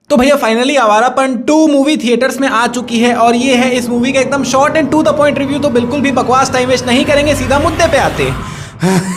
तो भैया finally Awarapan 2 movie theatres में आ चुकी है और ये है इस मूवी का एकदम short and to the point review. तो बिल्कुल भी बकवास टाइम वेस्ट नहीं करेंगे, सीधा मुद्दे पे आते हैं।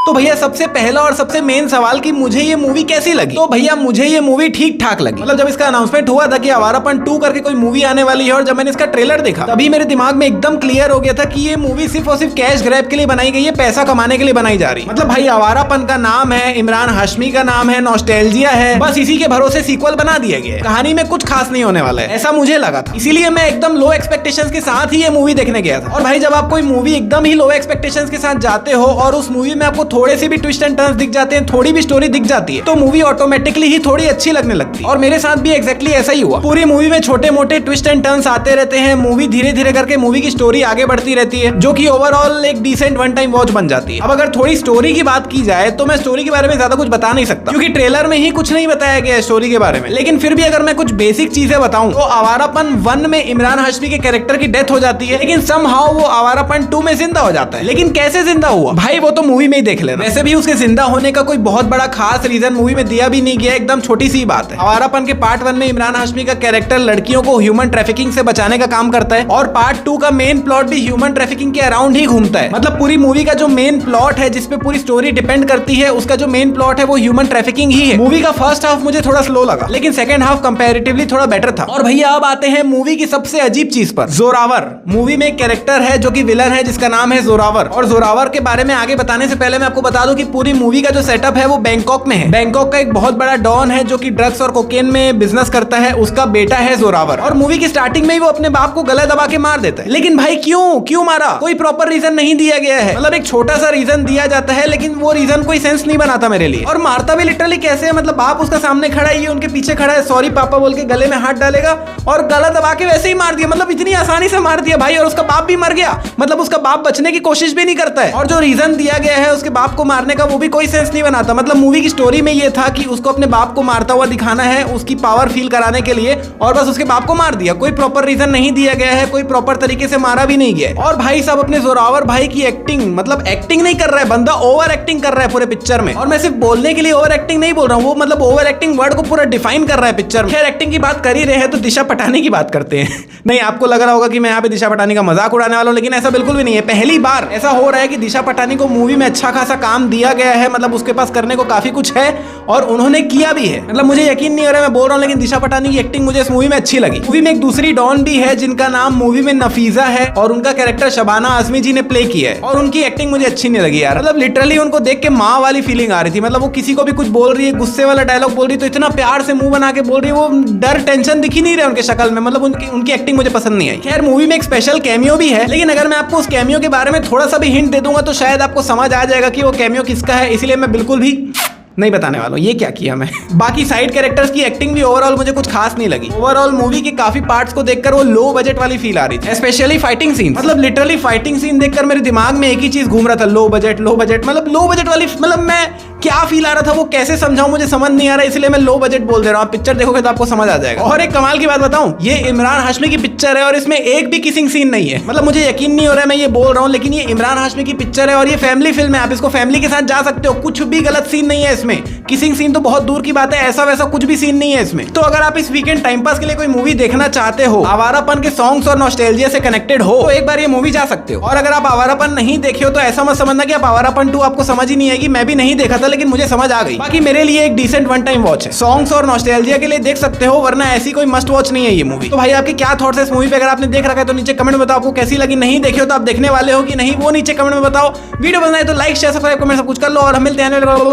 तो भैया सबसे पहला और सबसे मेन सवाल कि मुझे ये मूवी कैसी लगी। तो भैया मुझे ये मूवी ठीक ठाक लगी। मतलब जब इसका अनाउंसमेंट हुआ था कि आवारापन 2 करके कोई मूवी आने वाली है और जब मैंने इसका ट्रेलर देखा तभी मेरे दिमाग में एकदम क्लियर हो गया था कि ये मूवी सिर्फ और सिर्फ कैश ग्रैब के लिए बनाई गई है, पैसा कमाने के लिए बनाई जा रही है। मतलब भाई आवारापन का नाम है, इमरान हाशमी का नाम है, नॉस्टैल्जिया है, बस इसी के भरोसे सीक्वल बना दिया गया है। कहानी में कुछ खास नहीं होने वाला है, ऐसा मुझे लगा था। इसीलिए मैं एकदम लो एक्सपेक्टेशंस के साथ ही ये मूवी देखने गया था। और भाई जब आप कोई मूवी एकदम ही लो एक्सपेक्टेशंस के साथ जाते हो और उस मूवी में आपको थोड़े से भी ट्विस्ट एंड टर्न्स दिख जाते हैं, थोड़ी भी स्टोरी दिख जाती है, तो मूवी ऑटोमेटिकली ही थोड़ी अच्छी लगने लगती है। और मेरे साथ भी एग्जैक्टली ऐसा ही हुआ। पूरी मूवी में छोटे मोटे ट्विस्ट एंड टर्न्स आते रहते हैं, मूवी धीरे धीरे करके मूवी की स्टोरी आगे बढ़ती रहती है, जो कि ओवरऑल एक डिसेंट वन टाइम वॉच बन जाती है। अब अगर थोड़ी स्टोरी की बात की जाए तो मैं स्टोरी के बारे में ज्यादा कुछ बता नहीं सकता क्योंकि ट्रेलर में ही कुछ नहीं बताया गया है स्टोरी के बारे में। लेकिन फिर भी अगर मैं कुछ बेसिक चीजें बताऊं तो आवारापन 1 में इमरान हाशमी के कैरेक्टर की डेथ हो जाती है, लेकिन समहाउ वो आवारापन 2 में जिंदा हो जाता है। लेकिन कैसे जिंदा हुआ भाई वो तो मूवी में ही देख लेना। वैसे भी उसके जिंदा होने का कोई बहुत बड़ा खास रीजन मूवी में दिया भी नहीं गया, एकदम छोटी सी बात है। आवारापन के पार्ट 1 में इमरान हाशमी का कैरेक्टर लड़कियों को ह्यूमन ट्रैफिकिंग से बचाने का काम करता है और पार्ट 2 का मेन प्लॉट भी ह्यूमन ट्रैफिकिंग के अराउंड ही घूमता है। मतलब पूरी मूवी का जो मेन प्लॉट है जिसपे पूरी स्टोरी डिपेंड करती है, उसका जो मेन प्लॉट है वो ह्यूमन ट्रैफिकिंग ही है। मूवी का फर्स्ट हाफ मुझे थोड़ा स्लो लगा, लेकिन सेकंड हाफ कंपैरेटिवली थोड़ा बेटर था। और भैया अब आते हैं मूवी की सबसे अजीब चीज पर, जोरावर। मूवी में एक कैरेक्टर है जो कि विलन है जिसका नाम है जोरावर। और जोरावर के बारे में आगे बताने से पहले मैं आपको बता दूं कि पूरी मूवी का जो सेटअप है वो बैंकॉक में है। बैंकॉक का एक बहुत बड़ा डॉन है जो कि ड्रग्स और कोकेन में बिजनेस करता है, उसका बेटा है जोरावर। और मूवी की स्टार्टिंग में ही वो अपने बाप को गला दबा के मार देता है। लेकिन भाई क्यों मारा, कोई प्रॉपर रीजन नहीं दिया गया है। मतलब एक छोटा सा रीजन दिया जाता है लेकिन वो रीजन कोई सेंस नहीं बनाता मेरे लिए। और मारता भी लिटरली कैसे है, मतलब बाप उसका सामने खड़ा है, ये उनके पीछे खड़ा है, सॉरी पापा बोल के गले में हाथ डालेगा और गला दबा के वैसे ही मार दिया। मतलब इतनी आसानी से मार दिया भाई, और उसका बाप भी मर गया। मतलब उसका बाप बचने की कोशिश भी नहीं करता है। और जो रीजन दिया गया है उसके बाप को मारने का वो भी कोई सेंस नहीं बनाता। मतलब मूवी की स्टोरी में ये था कि उसको अपने बाप को मारता हुआ दिखाना है, उसकी पावर फील कराने के लिए, और बस उसके बाप को मार दिया। कोई प्रॉपर रीजन नहीं दिया गया है, कोई प्रॉपर तरीके से मारा भी नहीं गया। और भाई साहब अपने जोरावर भाई की एक्टिंग, मतलब एक्टिंग नहीं कर रहा है बंदा, ओवर एक्टिंग कर रहा है पूरे पिक्चर में। और मैं सिर्फ बोलने के लिए ओवर एक्टिंग नहीं बोल रहा हूँ, वो मतलब ओवर एक्टिंग वर्ड को पूरा डिफाइन कर रहा है पिक्चर में। खैर एक्टिंग की बात कर ही रहे हैं तो दिशा पटानी की बात करते हैं। नहीं आपको लग रहा होगा कि मैं यहाँ पे दिशा पटानी का मजाक उड़ाने वाला हूँ, लेकिन ऐसा बिल्कुल भी नहीं है। पहली बार ऐसा हो रहा है कि दिशा पटानी को मूवी में अच्छा खासा काम दिया गया है, मतलब उसके पास करने को काफी कुछ है और उन्होंने किया भी है। मतलब मुझे यकीन नहीं हो रहा है मैं बोल रहा हूँ, लेकिन दिशा पटानी की एक्टिंग मुझे इस मूवी में अच्छी लगी। मूवी में एक दूसरी डॉन भी है जिनका नाम मूवी में नफीजा है और उनका कैरेक्टर शबाना आजमी जी ने प्ले किया है और उनकी एक्टिंग मुझे अच्छी नहीं लगी यार। मतलब लिटरली उनको देख के माँ वाली फीलिंग आ रही थी। मतलब वो किसी को भी कुछ बोल रही है, गुस्से वाला डायलॉग बोल रही है तो इतना प्यार से मुंह बना के बोल रही है, वो डर टेंशन दिख ही नहीं रहा उनके शक्ल में। मतलब उनकी एक्टिंग मुझे पसंद नहीं आई। खैर मूवी में एक स्पेशल कैमियो भी है, लेकिन अगर मैं आपको उस कैमियो के बारे में थोड़ा सा भी हिंट दे दूंगा तो शायद आपको समझ आ जाएगा कि वो कैमियो किसका है, इसलिए मैं बिल्कुल भी नहीं बताने वाला हूँ ये क्या किया मैं। बाकी साइड कैरेक्टर्स की एक्टिंग भी ओवरऑल मुझे कुछ खास नहीं लगी। ओवरऑल मूवी के काफी पार्ट्स को देखकर वो लो बजट वाली फील आ रही थी, स्पेशली फाइटिंग सीन। मतलब लिटरली फाइटिंग सीन देखकर मेरे दिमाग में एक ही चीज घूम रहा था, लो बजट मतलब लो बजट वाली। मतलब मैं क्या फील आ रहा था वो कैसे समझाऊं, मुझे समझ नहीं आ रहा, इसलिए मैं लो बजट बोल दे रहा हूँ। आप पिक्चर देखोगे तो आपको समझ आ जाएगा। और एक कमाल की बात बताऊं, ये इमरान हाशमी की पिक्चर है और इसमें एक भी किसिंग सीन नहीं है। मतलब मुझे यकीन नहीं हो रहा है मैं ये बोल रहा हूँ, लेकिन ये इमरान हाशमी की पिक्चर है और ये फैमिली फिल्म है, आप इसको फैमिली के साथ जा सकते हो। कुछ भी गलत सीन नहीं है इसमें, किसिंग सीन तो बहुत दूर की बात है, ऐसा वैसा कुछ भी सीन नहीं है इसमें। तो अगर आप इस वीकेंड टाइम पास के लिए कोई मूवी देखना चाहते हो, आवारापन के सॉन्ग्स और नॉस्टैल्जिया से कनेक्टेड हो, तो एक बार ये मूवी जा सकते हो। और अगर आप आवारापन नहीं देखे हो तो ऐसा मत समझना कि आप आवारापन 2 आपको समझ ही नहीं आएगी। मैं भी नहीं देखा था लेकिन मुझे समझ आ गई। बाकी मेरे लिए एक डिसेंट वन टाइम वॉच है, सॉन्ग्स और नॉस्टैल्जिया के लिए देख सकते हो, वरना ऐसी कोई मस्ट वॉच नहीं है ये मूवी। तो भाई आपके क्या थॉट्स है इस मूवी पे? अगर आपने देख रखा है तो नीचे कमेंट में बताओ आपको कैसी लगी। नहीं देखे हो तो आप देखने वाले हो कि नहीं वो नीचे कमेंट में बताओ। वीडियो बनाए तो लाइक शेयर सब्सक्राइब कमेंट सब कुछ कर लो और हम मिलते हैं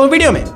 वीडियो में।